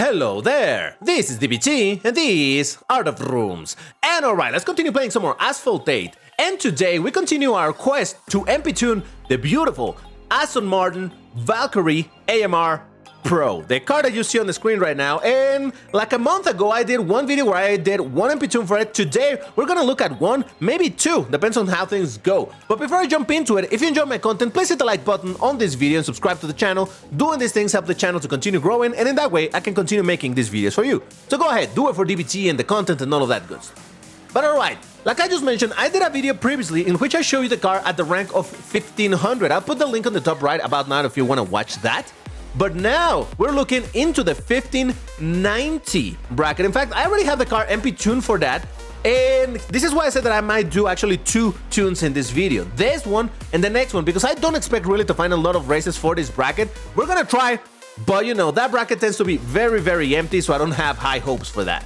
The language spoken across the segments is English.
Hello there! This is DBT, and these are the rooms. And alright, let's continue playing some more Asphalt 8. And today we continue our quest to MP-tune the beautiful Aston Martin Valkyrie AMR Pro, the car that you see on the screen right now. And like a month ago I did one video where I did one MP-tune for it. Today we're gonna look at one, maybe two, depends on how things go. But before I jump into it, if you enjoy my content, please hit the like button on this video and subscribe to the channel. Doing these things help the channel to continue growing, and in that way I can continue making these videos for you. So go ahead, do it for DBT and the content and all of that good stuff. But alright, like I just mentioned, I did a video previously in which I show you the car at the rank of 1500. I'll put the link on the top right about now if you want to watch that. But now we're looking into the 1590 bracket. In fact, I already have the car MP tuned for that. And this is why I said that I might do actually two tunes in this video. This one and the next one, because I don't expect really to find a lot of races for this bracket. We're gonna try, but you know, that bracket tends to be very empty, so I don't have high hopes for that.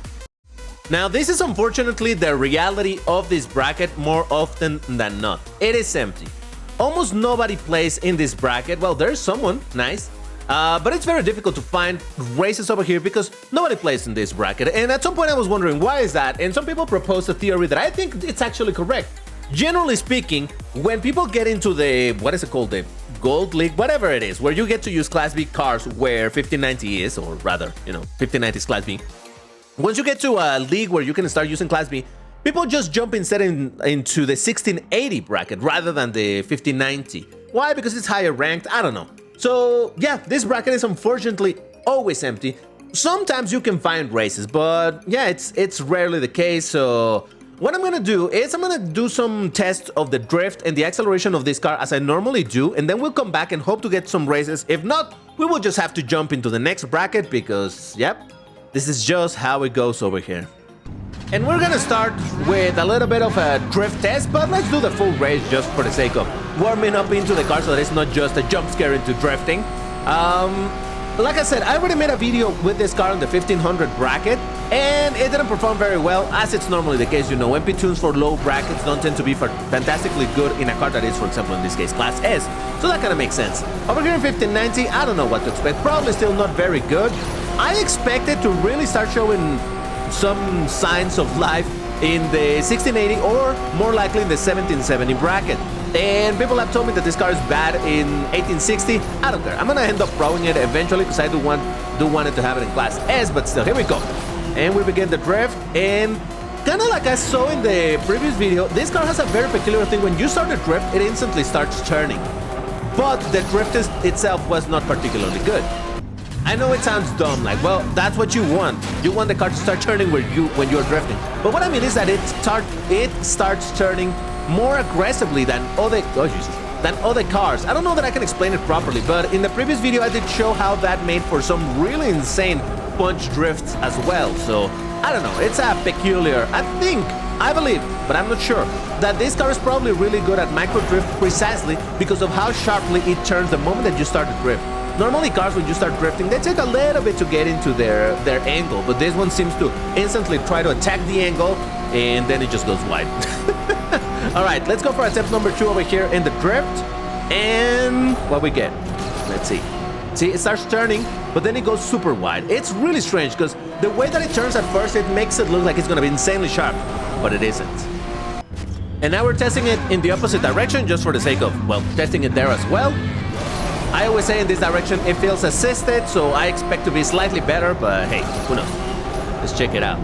Now, this is unfortunately the reality of this bracket more often than not. It is empty. Almost nobody plays in this bracket. Well, there's someone, nice. But it's very difficult to find races over here because nobody plays in this bracket. And at some point I was wondering, why is that? And some people proposed a theory that I think it's actually correct. Generally speaking, when people get into the, what is it called, the Gold League, whatever it is, where you get to use Class B cars where 1590 is, or rather, you know, 1590 is Class B. Once you get to a league where you can start using Class B, people just jump instead into the 1680 bracket rather than the 1590. Why? Because it's higher ranked? I don't know. So yeah, this bracket is unfortunately always empty. Sometimes you can find races, but yeah, it's rarely the case. So what I'm gonna do is I'm gonna do some tests of the drift and the acceleration of this car as I normally do, and then we'll come back and hope to get some races. If not, we will just have to jump into the next bracket because, yep, this is just how it goes over here. And we're gonna start with a little bit of a drift test, but let's do the full race just for the sake of warming up into the car so that it's not just a jump scare into drifting. Like I said, I already made a video with this car on the 1500 bracket, and it didn't perform very well, as it's normally the case. You know, MP tunes for low brackets don't tend to be fantastically good in a car that is, for example, in this case, Class S. So that kind of makes sense. Over here in 1590, I don't know what to expect. Probably still not very good. I expected to really start showing some signs of life in the 1680 or more likely in the 1770 bracket. And people have told me that this car is bad in 1860. I don't care. I'm gonna end up throwing it eventually because I do want it to have it in Class S, but still, here we go. And we begin the drift, and kind of like I saw in the previous video, this car has a very peculiar thing. When you start the drift, it instantly starts turning. But the drift itself was not particularly good. I know it sounds dumb, like, well, that's what you want. You want the car to start turning when you're drifting. But what I mean is that it starts turning more aggressively than other cars. I don't know that I can explain it properly, but in the previous video I did show how that made for some really insane punch drifts as well. So I don't know, it's a peculiar, I believe, but I'm not sure, that this car is probably really good at micro drift precisely because of how sharply it turns the moment that you start to drift. Normally cars, when you start drifting, they take a little bit to get into their angle, but this one seems to instantly try to attack the angle, and then it just goes wide. Alright, let's go for attempt number 2 over here in the drift, and what we get? Let's see. See, it starts turning, but then it goes super wide. It's really strange, because the way that it turns at first, it makes it look like it's gonna be insanely sharp, but it isn't. And now we're testing it in the opposite direction, just for the sake of, well, testing it there as well. I always say in this direction it feels assisted, so I expect to be slightly better, but hey, who knows? Let's check it out.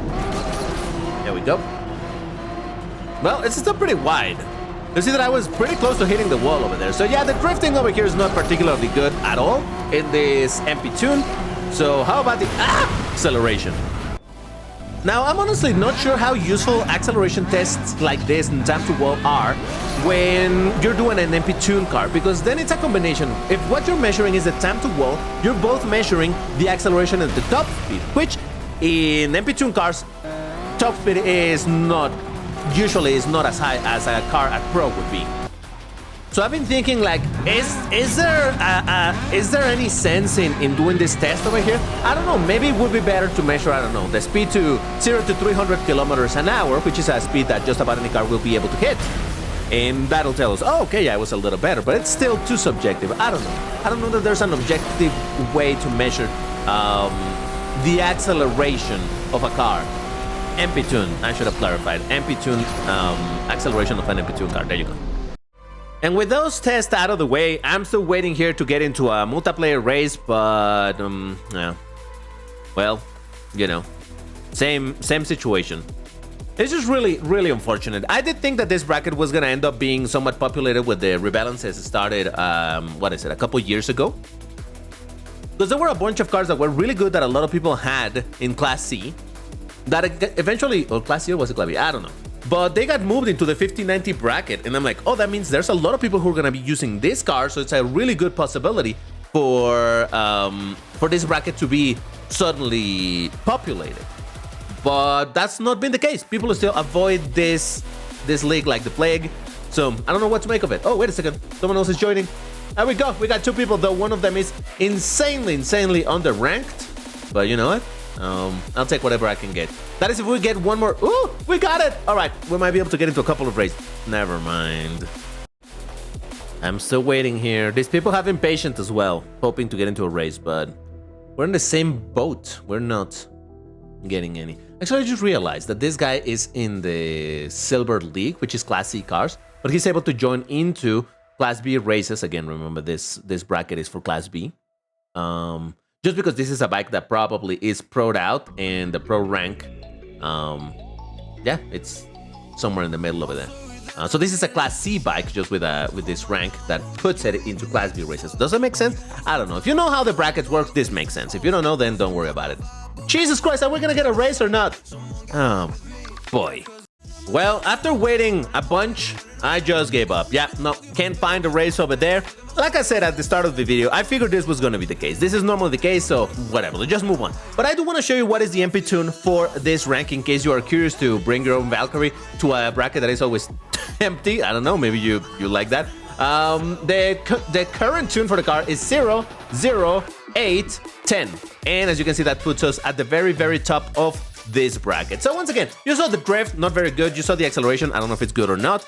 There we go. Well, it's still pretty wide. You see that I was pretty close to hitting the wall over there. So yeah, the drifting over here is not particularly good at all in this MP tune. So how about the acceleration? Now, I'm honestly not sure how useful acceleration tests like this in time to wall are when you're doing an MP tune car, because then it's a combination. If what you're measuring is the time to wall, you're both measuring the acceleration at the top speed, which in MP tune cars, top speed usually is not as high as a car at Pro would be. So I've been thinking, like, is there any sense in doing this test over here? I don't know, maybe it would be better to measure, I don't know, the speed to 0 to 300 kilometers an hour, which is a speed that just about any car will be able to hit. And that'll tell us, oh, okay, yeah, it was a little better, but it's still too subjective. I don't know that there's an objective way to measure the acceleration of a car. MP-tune, I should have clarified. MP-tune, acceleration of an MP-tune car. There you go. And with those tests out of the way, I'm still waiting here to get into a multiplayer race, but, yeah. Well, you know, same situation. It's just really, really unfortunate. I did think that this bracket was gonna end up being somewhat populated with the rebalances started, a couple years ago. Because there were a bunch of cars that were really good that a lot of people had in Class C. That eventually, or Class C or was it Class B? I don't know. But they got moved into the 5090 bracket, and I'm like, oh, that means there's a lot of people who are gonna be using this car, so it's a really good possibility for this bracket to be suddenly populated. But that's not been the case. People still avoid this league like the plague. So I don't know what to make of it. Oh, wait a second. Someone else is joining. There we go. We got two people, though. One of them is insanely underranked. But you know what? I'll take whatever I can get. That is if we get one more. Ooh, we got it. All right. We might be able to get into a couple of races. Never mind. I'm still waiting here. These people have impatient as well, hoping to get into a race, but we're in the same boat. We're not getting any. Actually, I just realized that this guy is in the Silver League, which is Class C cars, but he's able to join into Class B races. Again, remember this bracket is for Class B. Just because this is a bike that probably is pro'd out and the pro rank, yeah, it's somewhere in the middle over there. So this is a Class C bike just with this rank that puts it into Class B races. Does that make sense? I don't know. If you know how the brackets work, this makes sense. If you don't know, then don't worry about it. Jesus Christ, are we gonna get a race or not? Oh, boy. Well, after waiting a bunch, I just gave up. Yeah, no, can't find a race over there. Like I said at the start of the video, I figured this was gonna be the case. This is normally the case, so whatever, let's just move on. But I do want to show you what is the MP tune for this rank in case you are curious to bring your own Valkyrie to a bracket that is always empty. I don't know, maybe you like that. The current tune for the car is 0, 0, 8, 10. And as you can see, that puts us at the very, very top of this bracket. So once again, you saw the drift, not very good. You saw the acceleration, I don't know if it's good or not.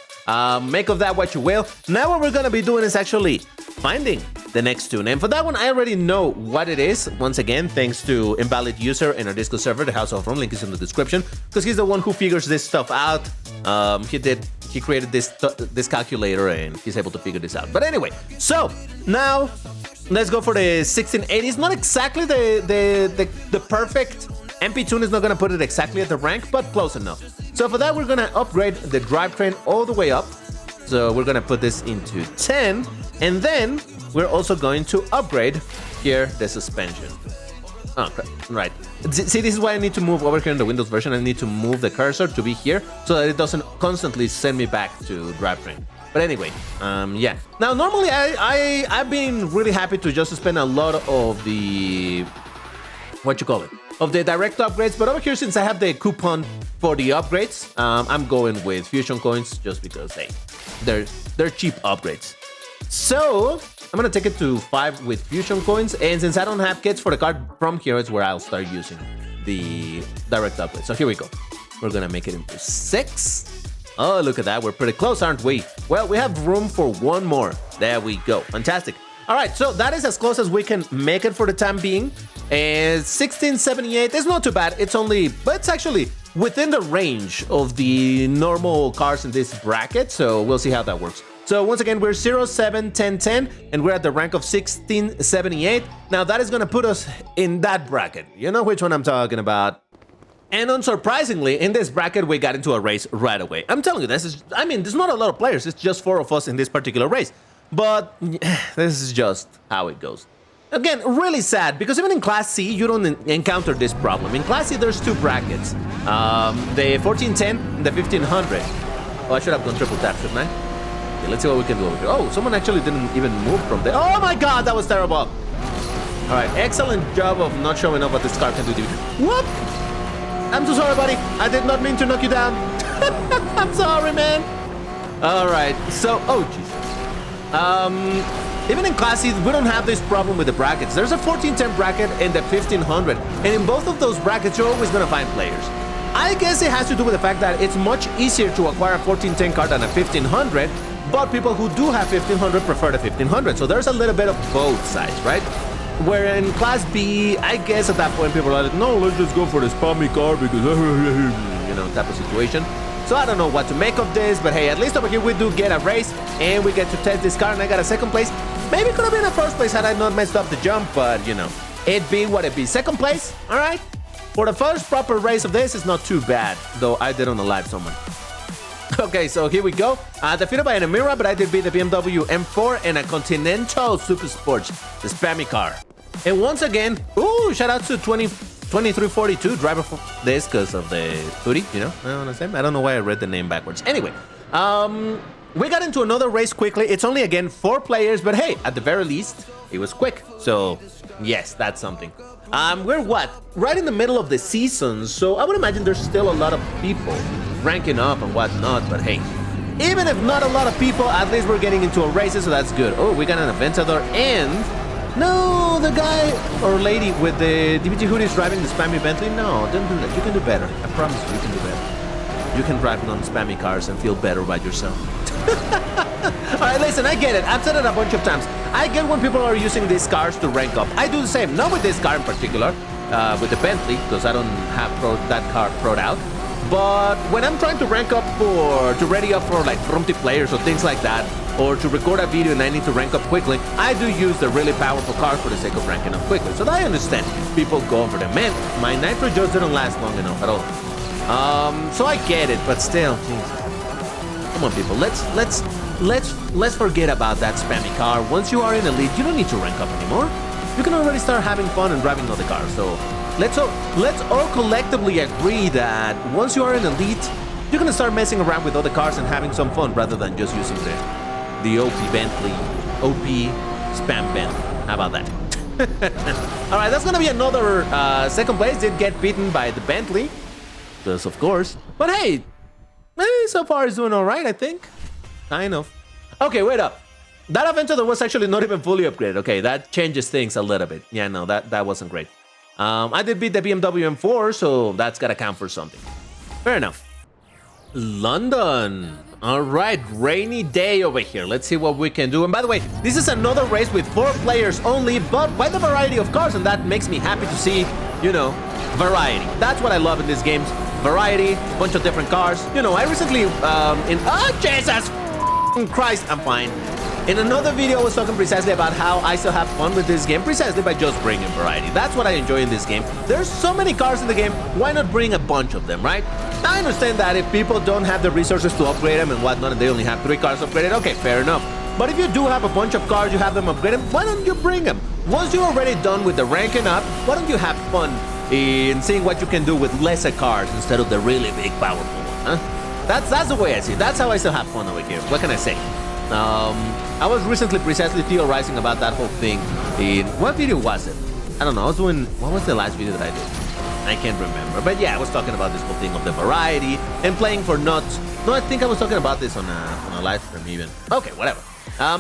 Make of that what you will. Now what we're gonna be doing is actually finding the next tune. And for that one, I already know what it is. Once again, thanks to Invalid User in our Discord server, the House of Rome, link is in the description, because he's the one who figures this stuff out. He created this calculator and he's able to figure this out. But anyway, so now let's go for the 1680. It's not exactly the perfect MP tune, is not gonna put it exactly at the rank, but close enough. So for that, we're gonna upgrade the drivetrain all the way up. So we're gonna put this into 10, and then we're also going to upgrade here the suspension. Oh, right. See, this is why I need to move over here in the Windows version. I need to move the cursor to be here so that it doesn't constantly send me back to drivetrain. But anyway, yeah. Now, normally I've been really happy to just spend a lot of the, of the direct upgrades, but over here, since I have the coupon for the upgrades, I'm going with Fusion Coins just because, hey, they're cheap upgrades. So I'm gonna take it to 5 with Fusion Coins, and since I don't have kits for the card, from here is where I'll start using the direct upgrade. So here we go. We're gonna make it into 6. Oh, look at that. We're pretty close, aren't we? Well, we have room for one more. There we go. Fantastic. All right, so that is as close as we can make it for the time being. And 1678 is not too bad. It's actually within the range of the normal cars in this bracket. So we'll see how that works. So once again, we're 0, 7, 10, 10, and we're at the rank of 1678. Now that is gonna put us in that bracket. You know which one I'm talking about. And unsurprisingly, in this bracket, we got into a race right away. I'm telling you, there's not a lot of players. It's just 4 of us in this particular race. But this is just how it goes. Again, really sad, because even in Class C, you don't encounter this problem. In Class C, there's 2 brackets. The 1410 and the 1500. Oh, I should have gone triple tap, shouldn't I? Okay, let's see what we can do over here. Oh, someone actually didn't even move from there. Oh my god, that was terrible. All right, excellent job of not showing up what this car can do. Whoop! I'm so sorry, buddy. I did not mean to knock you down. I'm sorry, man. All right, so, oh, jeez. Even in Class C, we don't have this problem with the brackets. There's a 1410 bracket and the 1500, and in both of those brackets, you're always gonna find players. I guess it has to do with the fact that it's much easier to acquire a 1410 card than a 1500, but people who do have 1500 prefer the 1500, so there's a little bit of both sides, right? Where in Class B, I guess at that point people are like, no, let's just go for the spammy car because, you know, type of situation. So I don't know what to make of this, but hey, at least over here we do get a race and we get to test this car and I got a second place. Maybe it could have been a first place had I not messed up the jump, but you know, it be what it be. Second place, all right? For the first proper race of this, it's not too bad, though I did on a live someone. Okay, so here we go. Defeated by an AMR, but I did beat the BMW M4 and a Continental Super Sports, the spammy car. And once again, ooh, shout out to 2342 driver for this because of the hoodie, you know? I don't know why I read the name backwards. Anyway, we got into another race quickly. It's only, again, 4 players, but hey, at the very least, it was quick. So, yes, that's something. We're what? Right in the middle of the season, so I would imagine there's still a lot of people ranking up and whatnot, but hey, even if not a lot of people, at least we're getting into a race, so that's good. Oh, we got an Aventador, and no, the guy or lady with the DBT hoodie is driving the spammy Bentley. No, don't do that. You can do better. I promise you can do better. You can drive non-spammy cars and feel better about yourself. Alright, listen, I get it. I've said it a bunch of times. I get when people are using these cars to rank up. I do the same, not with this car in particular, with the Bentley, because I don't have that car pro'd out. But when I'm trying to rank up to ready up for like multiplayers or things like that, or to record a video and I need to rank up quickly, I do use the really powerful cars for the sake of ranking up quickly. So I understand people go over them. Man, my nitro just didn't last long enough at all. So I get it, but still, geez. Come on, people. Let's forget about that spammy car. Once you are in elite, you don't need to rank up anymore. You can already start having fun and driving other cars. So let's all collectively agree that once you are in elite, you're gonna start messing around with other cars and having some fun rather than just using the OP Bentley, OP spam Bentley. How about that? All right, that's gonna be another second place. Did get beaten by the Bentley, because of course. But hey. So far it's doing all right, I think. Kind of. Okay, wait up. That Aventador was actually not even fully upgraded. Okay, that changes things a little bit. Yeah, no, that wasn't great. I did beat the BMW M4, so that's gotta count for something. Fair enough. London. All right, rainy day over here. Let's see what we can do. And by the way, this is another race with 4 players only, but by the variety of cars, and that makes me happy to see, you know, variety. That's what I love in these games. Variety, a bunch of different cars. You know, I recently, oh, Jesus Christ, I'm fine. In another video, I was talking precisely about how I still have fun with this game, precisely by just bringing variety. That's what I enjoy in this game. There's so many cars in the game, why not bring a bunch of them, right? I understand that if people don't have the resources to upgrade them and whatnot, and they only have 3 cars upgraded, okay, fair enough. But if you do have a bunch of cars, you have them upgraded, why don't you bring them? Once you're already done with the ranking up, why don't you have fun in seeing what you can do with lesser cars instead of the really big, powerful one, huh? That's the way I see it. That's how I still have fun over here. What can I say? I was recently precisely theorizing about that whole thing in... What video was it? I don't know. I was doing... What was the last video that I did? I can't remember. But yeah, I was talking about this whole thing of the variety and playing for nuts. No, I think I was talking about this on a live stream even. Okay, whatever.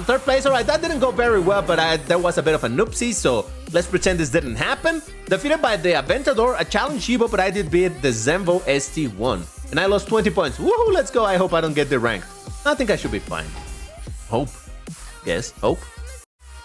Third place, all right, that didn't go very well, but there was a bit of a noopsie, so let's pretend this didn't happen. Defeated by the Aventador, a challenge Shiba, but I did beat the Zenvo ST1. And I lost 20 points. Woohoo, let's go. I hope I don't get the rank. I think I should be fine. Hope. Yes, hope.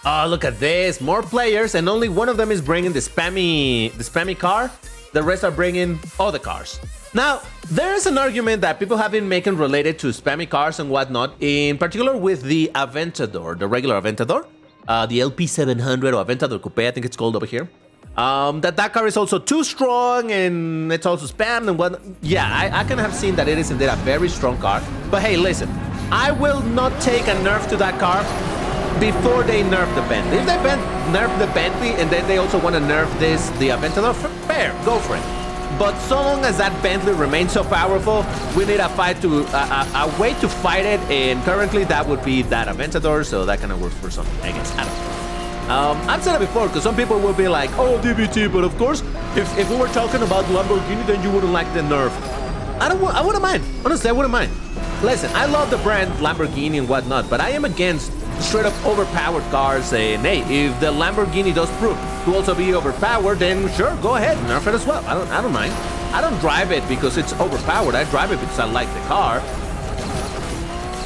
Oh, look at this. More players, and only one of them is bringing the spammy car. The rest are bringing other cars. Now, there is an argument that people have been making related to spammy cars and whatnot, in particular with the Aventador, the regular Aventador, the LP700 or Aventador Coupe, I think it's called over here. That car is also too strong and it's also spammed and whatnot. Yeah, I can have seen that it is indeed a very strong car. But hey, listen, I will not take a nerf to that car before they nerf the Bentley. If they nerf the Bentley and then they also want to nerf the Aventador, fair, go for it. But so long as that Bentley remains so powerful, we need a way to fight it, and currently that would be that Aventador, so that kind of works for something, I guess. I don't know. I've said it before, because some people will be like, oh, DBT, but of course, if we were talking about Lamborghini, then you wouldn't like the nerf. I wouldn't mind. Honestly, I wouldn't mind. Listen, I love the brand Lamborghini and whatnot, but I am against straight up overpowered cars saying, hey, if the Lamborghini does prove to also be overpowered, then sure, go ahead, nerf it as well. I don't mind. I don't drive it because it's overpowered. I drive it because I like the car.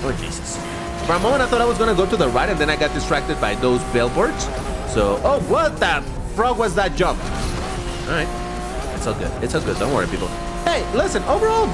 Oh, Jesus. For a moment, I thought I was going to go to the right, and then I got distracted by those billboards. So, oh, what the frog was that jump? All right, it's all good. It's all good. Don't worry, people. Hey, listen. Overall,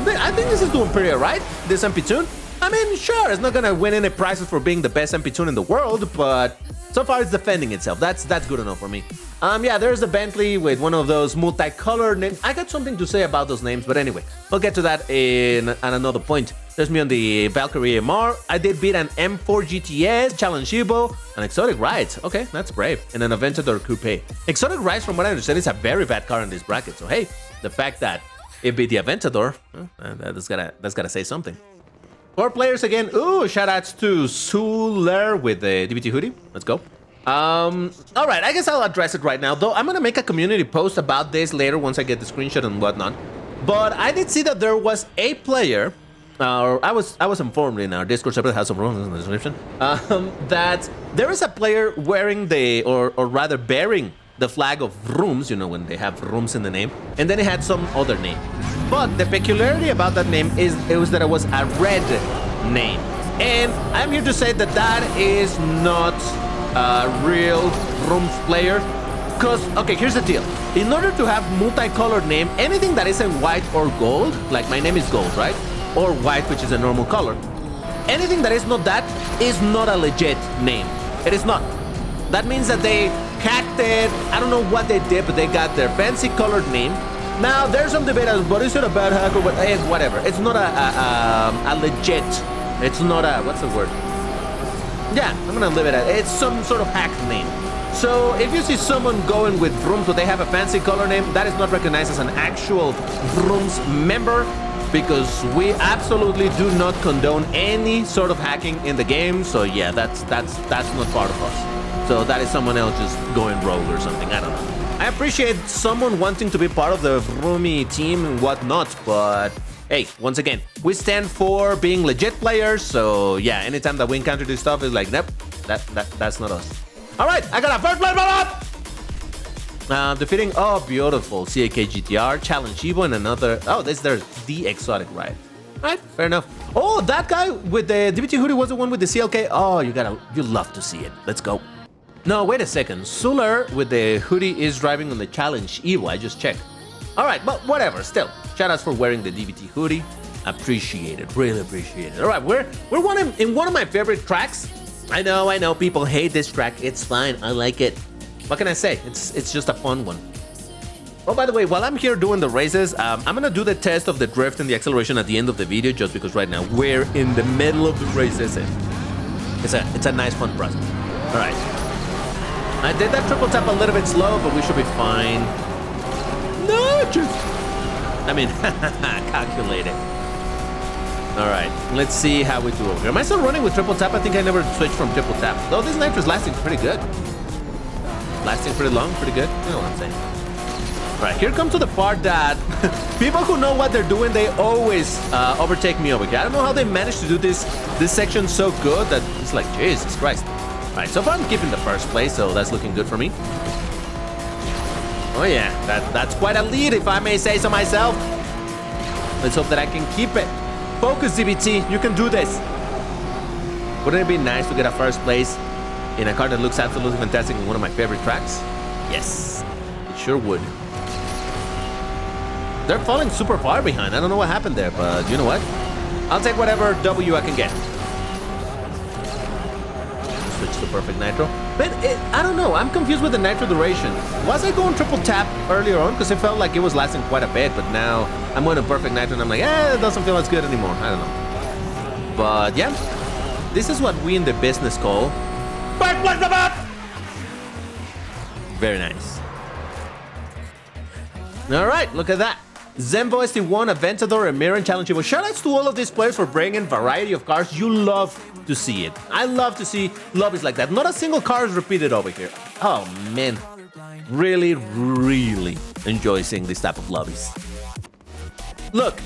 I think this is doing pretty alright. This MP tune. I mean, sure, it's not gonna win any prizes for being the best MP tune in the world, but so far it's defending itself. That's good enough for me. Yeah, there's a Bentley with one of those multicolored names. I got something to say about those names, but anyway, we'll get to that at another point. There's me on the Valkyrie AMR. I did beat an M4 GTS, Challenge Evo, an Exotic Rides. Okay, that's brave. And an Aventador Coupe. Exotic Rides, from what I understand, is a very bad car in this bracket. So hey, the fact that it beat the Aventador, that's gotta say something. 4 players again. Ooh, shoutouts to Suler with the DBT hoodie. Let's go. All right, I guess I'll address it right now, though I'm gonna make a community post about this later once I get the screenshot and whatnot. But I did see that there was a player, or I was informed in our Discord server, House of Runes in the description, that there is a player wearing or rather bearing the flag of rooms, you know, when they have rooms in the name, and then it had some other name. But the peculiarity about that name was that it was a red name. And I'm here to say that that is not a real rooms player. Because, okay, here's the deal. In order to have multicolored name, anything that isn't white or gold, like my name is gold, right? Or white, which is a normal color. Anything that is not that is not a legit name. It is not. That means that they hacked it. I don't know what they did, but they got their fancy colored name. Now, there's some debate as, but is it a bad hack or what? Whatever. It's not a legit. It's not a, what's the word? Yeah, I'm gonna leave it at, it's some sort of hacked name. So if you see someone going with rooms, but they have a fancy color name, that is not recognized as an actual rooms member, because we absolutely do not condone any sort of hacking in the game. So yeah, that's not part of us. So that is someone else just going rogue or something. I don't know. I appreciate someone wanting to be part of the Roomy team and whatnot, but hey, once again, we stand for being legit players. So yeah, anytime that we encounter this stuff, it's like, nope, that's not us. All right, I got a first place run-up! Defeating, oh, beautiful, CAK GTR, Challenge Evo, and another, oh, there's the Exotic Ride. All right, fair enough. Oh, that guy with the DBT hoodie was the one with the CLK. Oh, you love to see it. Let's go. No, wait a second. Suler with the hoodie is driving on the Challenge Evo. I just checked. All right, but whatever. Still, shoutouts for wearing the DBT hoodie. Appreciate it. Really appreciate it. All right, we're in one of my favorite tracks. I know. People hate this track. It's fine. I like it. What can I say? It's just a fun one. Oh, by the way, while I'm here doing the races, I'm gonna do the test of the drift and the acceleration at the end of the video, just because right now we're in the middle of the races. It's a nice fun process. All right. I did that triple tap a little bit slow, but we should be fine. No, calculated. All right, let's see how we do over here. Am I still running with triple tap? I think I never switched from triple tap. Though this nitro is lasting pretty good. Lasting pretty long, pretty good. You know what I'm saying. All right, here comes to the part that people who know what they're doing, they always overtake me over here. I don't know how they managed to do this section so good that it's like, Jesus Christ. All right, so far I'm keeping the first place, so that's looking good for me. Oh yeah, that's quite a lead, if I may say so myself. Let's hope that I can keep it. Focus, DBT, you can do this. Wouldn't it be nice to get a first place in a car that looks absolutely fantastic in one of my favorite tracks? Yes, it sure would. They're falling super far behind. I don't know what happened there, but you know what? I'll take whatever W I can get. Switch to perfect nitro. But I don't know. I'm confused with the nitro duration. Was I going triple tap earlier on? Because it felt like it was lasting quite a bit, but now I'm going to perfect nitro and I'm like, it doesn't feel as good anymore. I don't know. But yeah, this is what we in the business call very nice. All right, look at that. Zembo ST1, Aventador, AMR, and Challenge Evo. Shoutouts to all of these players for bringing variety of cars. You love to see it. I love to see lobbies like that. Not a single car is repeated over here. Oh man, really, really enjoy seeing this type of lobbies. Look,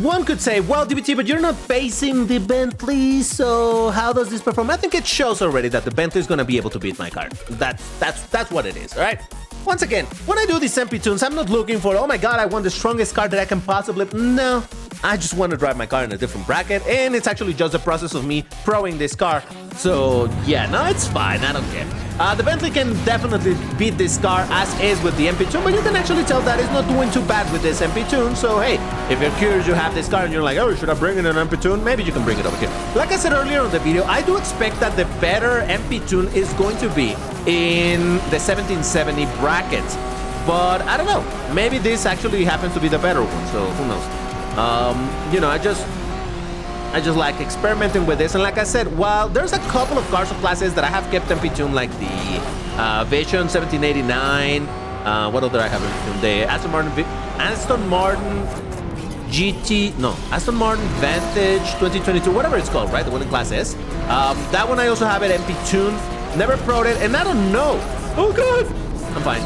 one could say, well, DBT, but you're not facing the Bentley, so how does this perform? I think it shows already that the Bentley is going to be able to beat my car. That's what it is, all right? Once again, when I do these MP tunes, I'm not looking for, oh my god, I want the strongest car that I can possibly... No, I just want to drive my car in a different bracket, and it's actually just the process of me proing this car So yeah, no, it's fine. I don't care. The Bentley can definitely beat this car as is with the MP2, but you can actually tell that it's not doing too bad with this MP2. So hey, if you're curious, you have this car and you're like, oh, should I bring in an MP2? Maybe you can bring it over here. Like I said earlier on the video, I do expect that the better MP2 is going to be in the 1770 bracket. But I don't know. Maybe this actually happens to be the better one. So who knows? You know, I just like experimenting with this, and like I said, while there's a couple of cars or classes that I have kept MP2, like the Vision 1789, what other I have MP2? The Aston Martin Vantage 2022, whatever it's called, right? The one in Class S. That one I also have it MP2, never pro'd it, and I don't know. Oh god, I'm fine.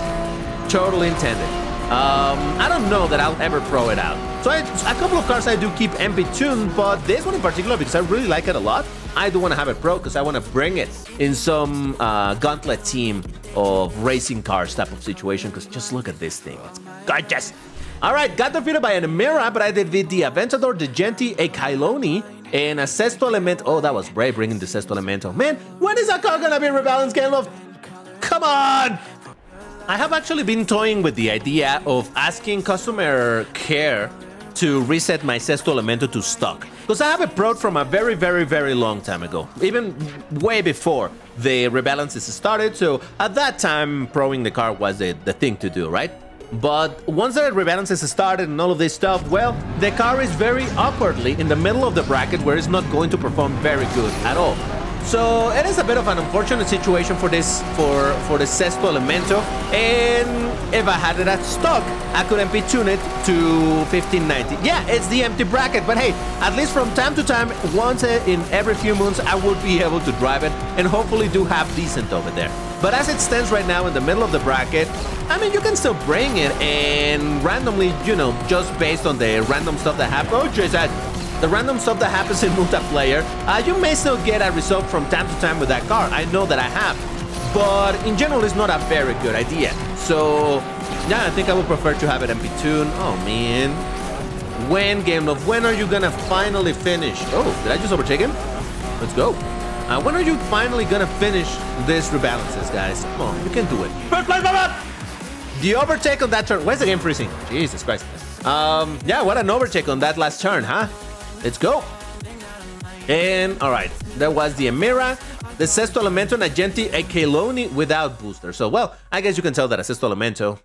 Totally intended. I don't know that I'll ever pro it out. So a couple of cars I do keep MP2, but this one in particular, because I really like it a lot, I do want to have it pro because I want to bring it in some gauntlet team of racing cars type of situation, because just look at this thing. It's gorgeous. All right, got defeated by an AMR, but I defeated the Aventador, the Genti, a Kailoni, and a Sesto Elemento. Oh, that was brave bringing the Sesto Elemento. Man, when is that car going to be rebalanced, Game Love? Come on! I have actually been toying with the idea of asking customer care to reset my Sesto Elemento to stock, because I have it pro'd from a very, very, very long time ago, even way before the rebalances started. So at that time, proing the car was the thing to do, right? But once the rebalances started and all of this stuff, well, the car is very awkwardly in the middle of the bracket where it's not going to perform very good at all. So it is a bit of an unfortunate situation for this, for the Sesto Elemento, and if I had it at stock, I could MP-tune it to 1590. Yeah, it's the empty bracket, but hey, at least from time to time, once in every few months, I would be able to drive it and hopefully do half decent over there. But as it stands right now in the middle of the bracket, I mean, you can still bring it and randomly, you know, just based on the random stuff that happens. Oh, Jesus. The random stuff that happens in multiplayer, you may still get a result from time to time with that car. I know that I have, but in general, it's not a very good idea. So, yeah, I think I would prefer to have it MP-tune. Oh, man. When, Game Love, when are you gonna finally finish? Oh, did I just overtake him? Let's go. When are you finally gonna finish this rebalances, guys? Come on, you can do it. First place, the overtake on that turn. Where's the game freezing? Jesus Christ. Yeah, what an overtake on that last turn, huh? Let's go. And all right, that was the AMR, the Sesto Elemento, and a Genti, a Kailoni without booster. So, well, I guess you can tell that a Sesto Elemento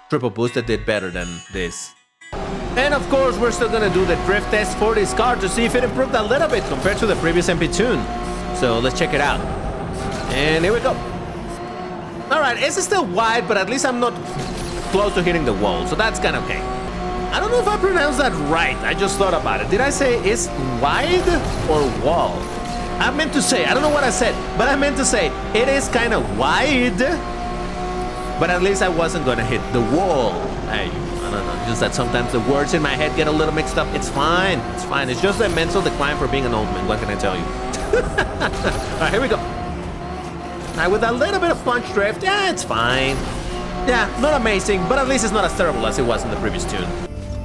triple booster did better than this. And of course, we're still gonna do the drift test for this car to see if it improved a little bit compared to the previous MP-tune. So let's check it out. And here we go. All right, it's still wide, but at least I'm not close to hitting the wall, so that's kind of okay. I don't know if I pronounced that right. I just thought about it. Did I say it's wide or wall? I meant to say, I don't know what I said, but I meant to say it is kind of wide, but at least I wasn't gonna hit the wall. I don't know, just that sometimes the words in my head get a little mixed up. It's fine, it's fine. It's just a mental decline for being an old man. What can I tell you? All right, here we go. All right, with a little bit of punch drift, yeah, it's fine. Yeah, not amazing, but at least it's not as terrible as it was in the previous tune.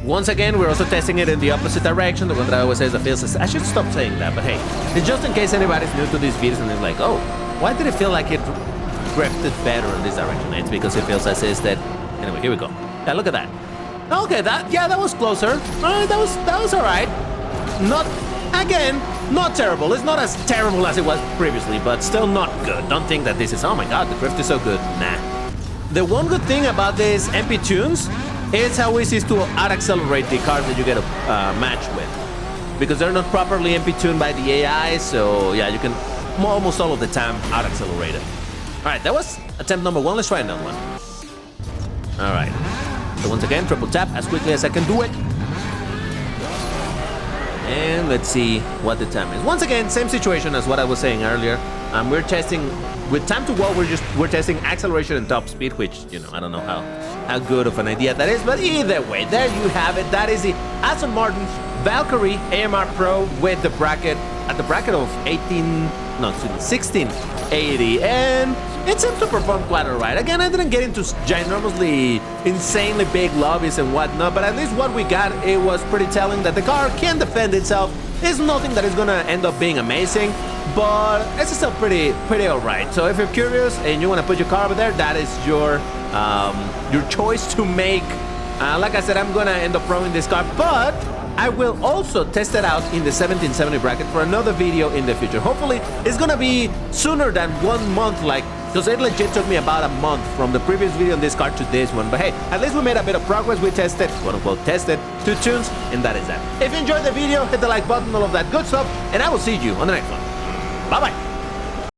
Once again, we're also testing it in the opposite direction. The one that I always say is the feels. I should stop saying that, but hey, it's just in case anybody's new to these videos and is like, oh, why did it feel like it drifted better in this direction? It's because it feels as is that. Anyway, here we go. Yeah, look at that. Okay, that was closer. All right, that was all right. Not terrible. It's not as terrible as it was previously, but still not good. Don't think that this is, oh my god, the drift is so good. Nah. The one good thing about these MP tunes is how easy it is to out-accelerate the cars that you get a match with. Because they're not properly MP tuned by the AI, so yeah, you can almost all of the time out-accelerate it. Alright, that was attempt number 1. Let's try another one. Alright. So once again, triple tap as quickly as I can do it. And let's see what the time is. Once again, same situation as what I was saying earlier. We're testing with time to wall. We're testing acceleration and top speed, which, you know, I don't know how good of an idea that is, but either way, there you have it. That is the Aston Martin Valkyrie AMR Pro with the bracket at the bracket of 1680, and it seems to perform quite alright. Again, I didn't get into ginormously, insanely big lobbies and whatnot, but at least what we got, it was pretty telling that the car can defend itself It's nothing that is gonna end up being amazing, but it's still pretty alright. So if you're curious and you want to put your car over there, that is your choice to make. Like I said, I'm gonna end up promoting this car, but I will also test it out in the 1770 bracket for another video in the future. Hopefully, it's gonna be sooner than 1 month, because it legit took me about a month from the previous video on this car to this one. But hey, at least we made a bit of progress. We tested, quote-unquote tested, 2 tunes, and that is that. If you enjoyed the video, hit the like button, all of that good stuff, and I will see you on the next one. Bye-bye.